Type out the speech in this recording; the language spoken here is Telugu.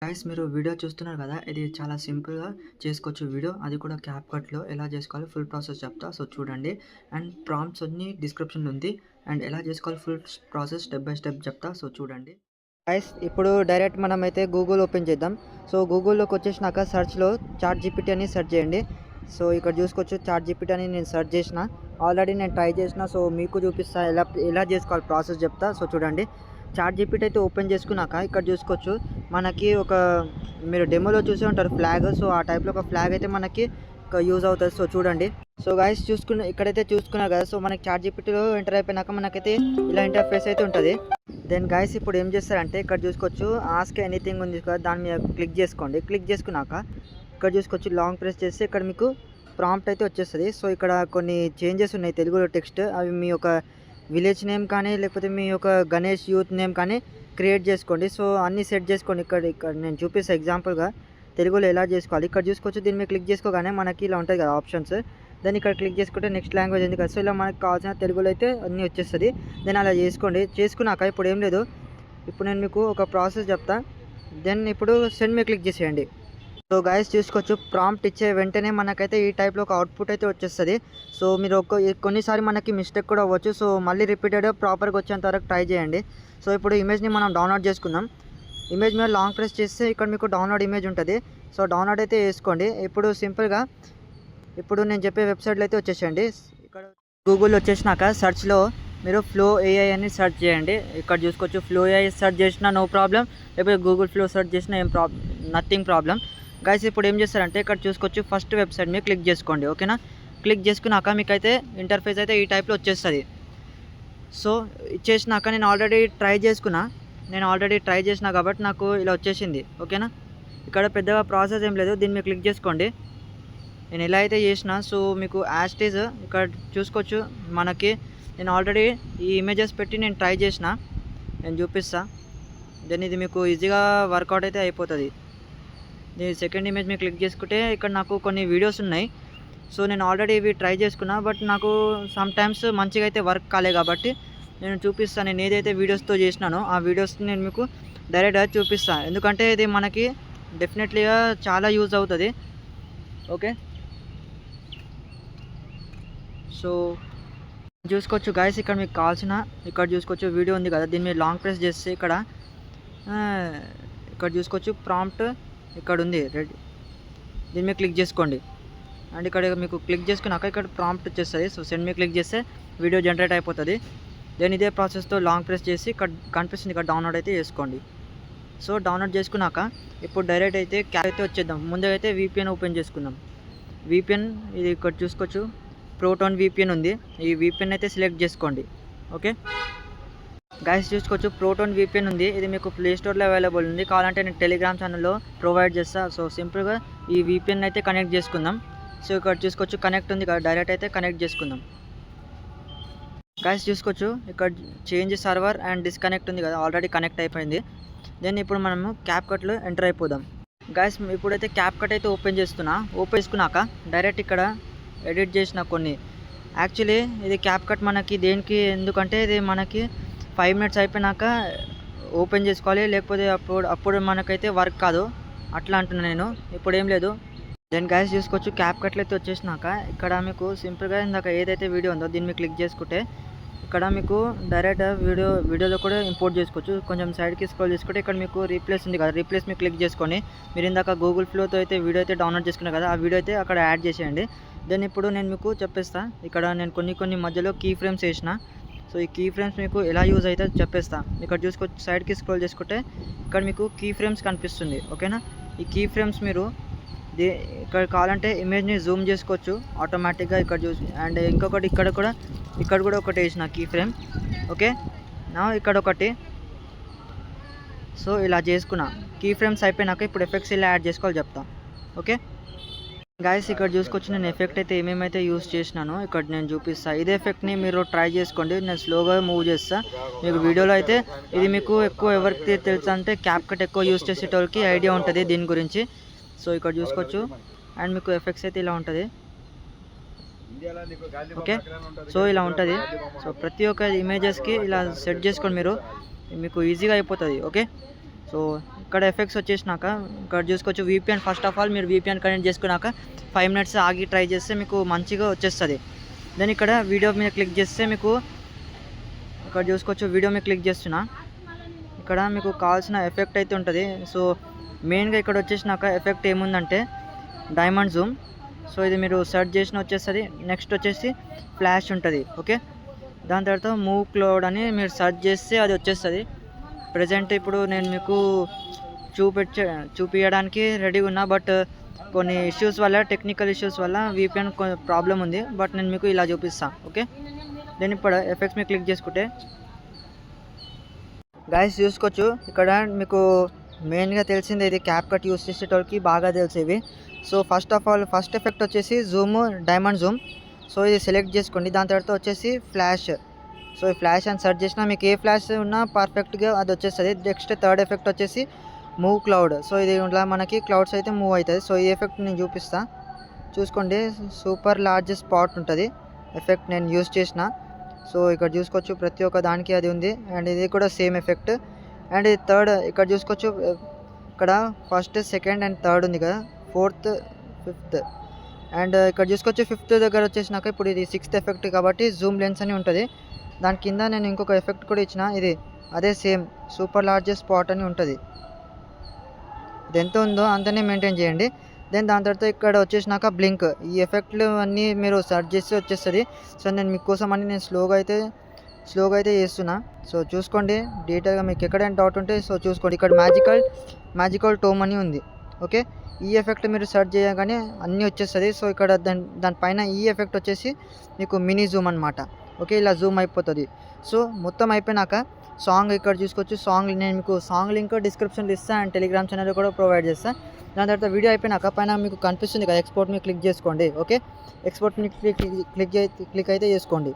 గైస్ మీరు వీడియో చూస్తున్నారు కదా! ఇది చాలా సింపుల్‌గా చేసుకోవచ్చు వీడియో. అది కూడా క్యాప్‌కట్‌లో ఎలా చేసుకోవాలో ఫుల్ ప్రాసెస్ చెప్తా. సో చూడండి. అండ్ ప్రాంప్ట్స్ అన్నీ డిస్క్రిప్షన్‌లో ఉంది. అండ్ ఎలా చేసుకోవాలో full process step by step చెప్తా. సో చూడండి. గైస్ ఇప్పుడు డైరెక్ట్ మనమైతే గూగుల్ ఓపెన్ చేద్దాం. సో గూగుల్‌లోకి వచ్చేసినాక సెర్చ్‌లో చాట్ జీపీటీ అని సెర్చ్ చేయండి. సో ఇక్కడ చూసుకోవచ్చు చాట్ జీపీటీ అని నేను సెర్చ్ చేసిన. ఆల్రెడీ నేను ట్రై చేసిన. సో మీకు చూపిస్తా ఎలా ఎలా చేసుకోవాలి ప్రాసెస్ చెప్తా. సో చూడండి. చాట్ జీపీటీ అయితే ఓపెన్ చేసుకున్నాక ఇక్కడ చూసుకోవచ్చు మనకి ఒక మీరు డెమోలో చూసే ఉంటారు ఫ్లాగ్. సో ఆ టైప్లో ఒక ఫ్లాగ్ అయితే మనకి యూజ్ అవుతుంది. సో చూడండి. సో గైస్ ఇక్కడైతే చూసుకున్నారు కదా. సో మనకి చాట్ జీపీటీలో ఎంటర్ అయిపోయినాక మనకైతే ఇలా ఇంటర్ఫేస్ అయితే ఉంటుంది. దెన్ గైస్ ఇప్పుడు ఏం చేస్తారంటే ఇక్కడ చూసుకోవచ్చు ఆస్క్ ఎనీథింగ్ ఉంది కదా, దాని మీద క్లిక్ చేసుకోండి. క్లిక్ చేసుకున్నాక ఇక్కడ చూసుకోవచ్చు లాంగ్ ప్రెస్ చేస్తే ఇక్కడ మీకు ప్రాంప్ట్ అయితే వచ్చేస్తుంది. సో ఇక్కడ కొన్ని చేంజెస్ ఉన్నాయి తెలుగులో టెక్స్ట్. అవి మీ యొక్క విలేజ్ నేమ్ కానీ లేకపోతే మీ యొక్క గణేష్ యూత్ నేమ్ కానీ క్రియేట్ చేసుకోండి. సో అన్నీ సెట్ చేసుకోండి. ఇక్కడ నేను చూపిస్తాను ఎగ్జాంపుల్గా తెలుగులో ఎలా చేసుకోవాలి. ఇక్కడ చూసుకోవచ్చు దీని మీద క్లిక్ చేసుకోగానే మనకి ఇలా ఉంటుంది కదా ఆప్షన్స్. దెన్ ఇక్కడ క్లిక్ చేసుకుంటే నెక్స్ట్ లాంగ్వేజ్ ఉంది కదా. సో ఇలా మనకు కావాల్సిన తెలుగులో అయితే అన్నీ వచ్చేస్తుంది. దెన్ అలా చేసుకోండి. చేసుకున్నాక ఇప్పుడు ఏం లేదు, ఇప్పుడు నేను మీకు ఒక ప్రాసెస్ చెప్తా. దెన్ ఇప్పుడు సెండ్ మీద క్లిక్ చేసేయండి. సో గైస్ చూసుకోవచ్చు ప్రాంప్ట్ ఇచ్చే వెంటనే మనకైతే ఈ టైప్లో ఒక అవుట్పుట్ అయితే వచ్చేస్తుంది. సో మీరు కొన్నిసారి మనకి మిస్టేక్ కూడా అవ్వచ్చు. సో మళ్ళీ రిపీటెడ్ ప్రాపర్గా వచ్చేంత వరకు ట్రై చేయండి. సో ఇప్పుడు ఇమేజ్ని మనం డౌన్లోడ్ చేసుకుందాం. ఇమేజ్ మీద లాంగ్ ప్రెస్ చేస్తే ఇక్కడ మీకు డౌన్లోడ్ ఇమేజ్ ఉంటుంది. సో డౌన్లోడ్ అయితే వేసుకోండి. ఇప్పుడు సింపుల్గా ఇప్పుడు నేను చెప్పే వెబ్సైట్లో అయితే వచ్చేసేయండి. ఇక్కడ గూగుల్ వచ్చేసినాక సెర్చ్లో మీరు ఫ్లో ఏఐ అని సెర్చ్ చేయండి. ఇక్కడ చూసుకోవచ్చు ఫ్లో ఏఐ సెర్చ్ చేసినా నో ప్రాబ్లం, లేకపోతే గూగుల్ ఫ్లో సెర్చ్ చేసినా నథింగ్ ప్రాబ్లం. గైస్ ఇప్పుడు ఏం చేస్తారంటే ఇక్కడ చూసుకోవచ్చు ఫస్ట్ వెబ్సైట్ మీద క్లిక్ చేసుకోండి. ఓకేనా, క్లిక్ చేసుకున్నాక మీకైతే ఇంటర్ఫేస్ అయితే ఈ టైప్లో వచ్చేస్తుంది. సో ఇచ్చేసినాక నేను ఆల్రెడీ ట్రై చేసిన కాబట్టి నాకు ఇలా వచ్చేసింది. ఓకేనా, ఇక్కడ పెద్దగా ప్రాసెస్ ఏం లేదు. దీన్ని మీరు క్లిక్ చేసుకోండి. నేను ఎలా అయితే చేసిన సో మీకు యాస్టీజ్ ఇక్కడ చూసుకోవచ్చు మనకి నేను ఆల్రెడీ ఈ ఇమేజెస్ పెట్టి నేను ట్రై చేసిన, నేను చూపిస్తా. దెన్ ఇది మీకు ఈజీగా వర్కౌట్ అయితే అయిపోతుంది. నేను సెకండ్ ఇమేజ్ మీద క్లిక్ చేసుకుంటే ఇక్కడ నాకు కొన్ని వీడియోస్ ఉన్నాయి. సో నేను ఆల్రెడీ ఇవి ట్రై చేసుకున్నా, బట్ నాకు సమ్ టైమ్స్ మంచిగా అయితే వర్క్ కాలే కాబట్టి నేను చూపిస్తాను. నేను ఏదైతే వీడియోస్తో చేసినానో ఆ వీడియోస్ని నేను మీకు డైరెక్ట్గా చూపిస్తాను. ఎందుకంటే ఇది మనకి డెఫినెట్లీగా చాలా యూజ్ అవుతుంది. ఓకే, సో చూసుకోవచ్చు గాయస్ ఇక్కడ మీకు కావాల్సిన ఇక్కడ చూసుకోవచ్చు వీడియో ఉంది కదా, దీన్ని మీరు లాంగ్ ప్రెస్ చేస్తే ఇక్కడ చూసుకోవచ్చు ప్రాంప్ట్ ఇక్కడ ఉంది రెడీ. దీని మీద క్లిక్ చేసుకోండి. అండ్ ఇక్కడ మీకు క్లిక్ చేసుకున్నాక ఇక్కడ ప్రాంప్ట్ వచ్చేస్తుంది. సో సెండ్ మీద క్లిక్ చేస్తే వీడియో జనరేట్ అయిపోతుంది. దెన్ ఇదే ప్రాసెస్తో లాంగ్ ప్రెస్ చేసి ఇక్కడ కనిపిస్తుంది ఇక్కడ డౌన్లోడ్ అయితే చేసుకోండి. సో డౌన్లోడ్ చేసుకున్నాక ఇప్పుడు డైరెక్ట్ అయితే క్యాప్ అయితే వచ్చేద్దాం. ముందుగా అయితే VPN ఓపెన్ చేసుకుందాం. VPN ఇది ఇక్కడ చూసుకోవచ్చు ప్రోటాన్ VPN ఉంది. ఈ VPN అయితే సెలెక్ట్ చేసుకోండి. ఓకే గైస్ చూసుకోవచ్చు ప్రోటాన్ VPN ఉంది. ఇది మీకు ప్లే స్టోర్లో అవైలబుల్ ఉంది. కావాలంటే నేను టెలిగ్రామ్ ఛానల్లో ప్రొవైడ్ చేస్తాను. సో సింపుల్గా ఈ VPN అయితే కనెక్ట్ చేసుకుందాం. సో ఇక్కడ చూసుకోవచ్చు కనెక్ట్ ఉంది కదా, డైరెక్ట్ అయితే కనెక్ట్ చేసుకుందాం. గైస్ చూసుకోవచ్చు ఇక్కడ చేంజ్ సర్వర్ అండ్ డిస్కనెక్ట్ ఉంది కదా, ఆల్రెడీ కనెక్ట్ అయిపోయింది. దెన్ ఇప్పుడు మనము క్యాప్కట్లో ఎంటర్ అయిపోదాం. గైస్ ఇప్పుడైతే క్యాప్కట్ అయితే ఓపెన్ చేసుకున్నాక డైరెక్ట్ ఇక్కడ ఎడిట్ చేసిన కొన్ని యాక్చువల్లీ ఇది క్యాప్కట్ మనకి దేనికి ఎందుకంటే ఇది మనకి 5 మినిట్స్ అయిపోయినాక ఓపెన్ చేసుకోవాలి, లేకపోతే అప్పుడు మనకైతే వర్క్ కాదు. అట్లా అంటున్నాను నేను. ఇప్పుడు ఏం లేదు. దెన్ గైస్ చూసుకోవచ్చు క్యాప్కట్లో అయితే వచ్చేసినాక ఇక్కడ మీకు సింపుల్గా ఇందాక ఏదైతే వీడియో ఉందో దీన్ని క్లిక్ చేసుకుంటే ఇక్కడ మీకు డైరెక్ట్ వీడియోలో కూడా ఇంపోర్ట్ చేసుకోవచ్చు. కొంచెం సైడ్కి స్క్రోల్ చేసుకుంటే ఇక్కడ మీకు రీప్లేస్ ఉంది కదా, రీప్లేస్ మీకు క్లిక్ చేసుకొని మీరు ఇందాక గూగుల్ ఫ్లోతో అయితే వీడియో అయితే డౌన్లోడ్ చేసుకున్నారు కదా, ఆ వీడియో అయితే అక్కడ యాడ్ చేసేయండి. దెన్ ఇప్పుడు నేను మీకు చెప్పేస్తా. ఇక్కడ నేను కొన్ని మధ్యలో కీ ఫ్రేమ్స్ వేసిన. సో ఈ కీ ఫ్రేమ్స్ మీకు ఎలా యూజ్ అయితే చెప్పేస్తా. ఇక్కడ చూసుకోవచ్చు సైడ్కి స్క్రోల్ చేసుకుంటే ఇక్కడ మీకు కీ ఫ్రేమ్స్ కనిపిస్తుంది. ఓకేనా, ఈ కీ ఫ్రేమ్స్ మీరు ఇక్కడ కావాలంటే ఇమేజ్ని జూమ్ చేసుకోవచ్చు ఆటోమేటిక్గా ఇక్కడ చూసి. అండ్ ఇంకొకటి ఇక్కడ కూడా ఒకటి వేసిన కీ ఫ్రేమ్. ఓకే నా ఇక్కడ ఒకటి. సో ఇలా చేసుకున్నా. కీ ఫ్రేమ్స్ అయిపోయినాక ఇప్పుడు ఎఫెక్ట్స్ ఇలా యాడ్ చేసుకోవాలి చెప్తా. ఓకే గైస్ ఇక్కడ చూసుకోవచ్చు నేను ఎఫెక్ట్ అయితే ఏమేమైతే యూస్ చేసినానో ఇక్కడ నేను చూపిస్తాను. ఇదే ఎఫెక్ట్ని మీరు ట్రై చేసుకోండి. నేను స్లోగా మూవ్ చేస్తాను. మీకు వీడియోలో అయితే ఇది మీకు ఎక్కువ ఎవరికి తెలుసు అంటే క్యాప్కట్ ఎక్కువ యూస్ చేసేటోళ్ళకి ఐడియా ఉంటుంది దీని గురించి. సో ఇక్కడ చూసుకోవచ్చు అండ్ మీకు ఎఫెక్ట్స్ అయితే ఇలా ఉంటుంది. ఓకే సో ఇలా ఉంటుంది. సో ప్రతి ఒక్క ఇమేజెస్కి ఇలా సెట్ చేసుకోండి మీరు, మీకు ఈజీగా అయిపోతుంది. ఓకే సో ఇక్కడ ఎఫెక్ట్స్ వచ్చేసినాక ఇక్కడ చూసుకోవచ్చు VPN. ఫస్ట్ ఆఫ్ ఆల్ మీరు VPN కనెక్ట్ చేసుకున్నాక 5 minutes ఆగి ట్రై చేస్తే మీకు మంచిగా వచ్చేస్తుంది. దెన్ ఇక్కడ వీడియో మీద క్లిక్ చేస్తే మీకు ఇక్కడ చూసుకోవచ్చు వీడియో మీద క్లిక్ చేస్తున్నా, ఇక్కడ మీకు కావాల్సిన ఎఫెక్ట్ అయితే ఉంటుంది. సో మెయిన్గా ఇక్కడ వచ్చేసినాక ఎఫెక్ట్ ఏముందంటే డైమండ్ జూమ్. సో ఇది మీరు సెర్చ్ చేసిన వచ్చేస్తుంది. నెక్స్ట్ వచ్చేసి ఫ్లాష్ ఉంటుంది. ఓకే, దాని తర్వాత మూవ్ క్లౌడ్ అని మీరు సెర్చ్ చేస్తే అది వచ్చేస్తుంది. ప్రజెంట్ ఇప్పుడు నేను మీకు చూపించడానికి రెడీగా ఉన్నా, బట్ కొన్ని ఇష్యూస్ వల్ల టెక్నికల్ ఇష్యూస్ వల్ల VPN ప్రాబ్లం ఉంది. బట్ నేను మీకు ఇలా చూపిస్తాను. ఓకే, నేను ఇప్పుడు ఎఫెక్ట్స్ మీద క్లిక్ చేసుకుంటే గైస్ చూసుకోవచ్చు ఇక్కడ మీకు మెయిన్గా తెలిసింది ఇది CapCut యూస్ చేసేటోళ్ళకి బాగా తెలిసేవి. So first of all first effect వచ్చేసి జూమ్, డైమండ్ జూమ్. సో ఇది సెలెక్ట్ చేసుకోండి. దాని తర్వాత వచ్చేసి ఫ్లాష్. సో ఈ ఫ్లాష్ అని సెర్చ్ చేసినా మీకు ఏ ఫ్లాష్ ఉన్నా పర్ఫెక్ట్గా అది వచ్చేస్తుంది. నెక్స్ట్ థర్డ్ ఎఫెక్ట్ వచ్చేసి మూవ్ క్లౌడ్. సో ఇది ఇలా మనకి క్లౌడ్స్ అయితే మూవ్ అవుతుంది. సో ఈ ఎఫెక్ట్ నేను చూపిస్తా, చూసుకోండి. సూపర్ లార్జ్ స్పాట్ ఉంటుంది ఎఫెక్ట్ నేను యూస్ చేసిన. సో ఇక్కడ చూసుకోవచ్చు ప్రతి ఒక్క దానికి అది ఉంది. అండ్ ఇది కూడా సేమ్ ఎఫెక్ట్. అండ్ ఇది థర్డ్ ఇక్కడ చూసుకోవచ్చు, ఇక్కడ ఫస్ట్, సెకండ్ అండ్ థర్డ్ ఉంది కదా, ఫోర్త్, ఫిఫ్త్. అండ్ ఇక్కడ చూసుకోవచ్చు ఫిఫ్త్ దగ్గర వచ్చేసినాక ఇప్పుడు ఇది 6th ఎఫెక్ట్ కాబట్టి జూమ్ లెన్స్ అని ఉంటుంది. దాని కింద నేను ఇంకొక ఎఫెక్ట్ కూడా ఇచ్చిన, ఇది అదే సేమ్ సూపర్ లార్జ్ స్పాట్ అని ఉంటుంది. ఇది ఎంత ఉందో అంతనే మెయింటైన్ చేయండి. దెన్ దాని తర్వాత ఇక్కడ వచ్చేసినాక బ్లింక్. ఈ ఎఫెక్ట్లు అన్నీ మీరు సెర్చ్ చేస్తే వచ్చేస్తుంది. సో నేను మీకోసం అని నేను స్లోగా అయితే చేస్తున్నా. సో చూసుకోండి డీటెయిల్గా, మీకు ఎక్కడైనా డౌట్ ఉంటే సో చూసుకోండి. ఇక్కడ మ్యాజికల్ టోమ్ అని ఉంది. ఓకే, ఈ ఎఫెక్ట్ మీరు సెర్చ్ చేయగానే అన్నీ వచ్చేస్తుంది. సో ఇక్కడ దానిపైన ఈ ఎఫెక్ట్ వచ్చేసి మీకు మినీ జూమ్ అనమాట. ఓకే, ఇలా జూమ్ అయిపోతుంది. సో మొత్తం అయిపోయినాక సాంగ్ ఇక్కడ చూసుకోవచ్చు. సాంగ్ నేను మీకు సాంగ్ లింక్ డిస్క్రిప్షన్లో ఇస్తాను అండ్ టెలిగ్రామ్ ఛానల్ కూడా ప్రొవైడ్ చేస్తాను. దాని తర్వాత వీడియో అయిపోయినాక పైన మీకు కనిపిస్తుంది కదా ఎక్స్పోర్ట్ మీద క్లిక్ చేసుకోండి. ఓకే, ఎక్స్పోర్ట్ మీద క్లిక్ అయితే చేసుకోండి.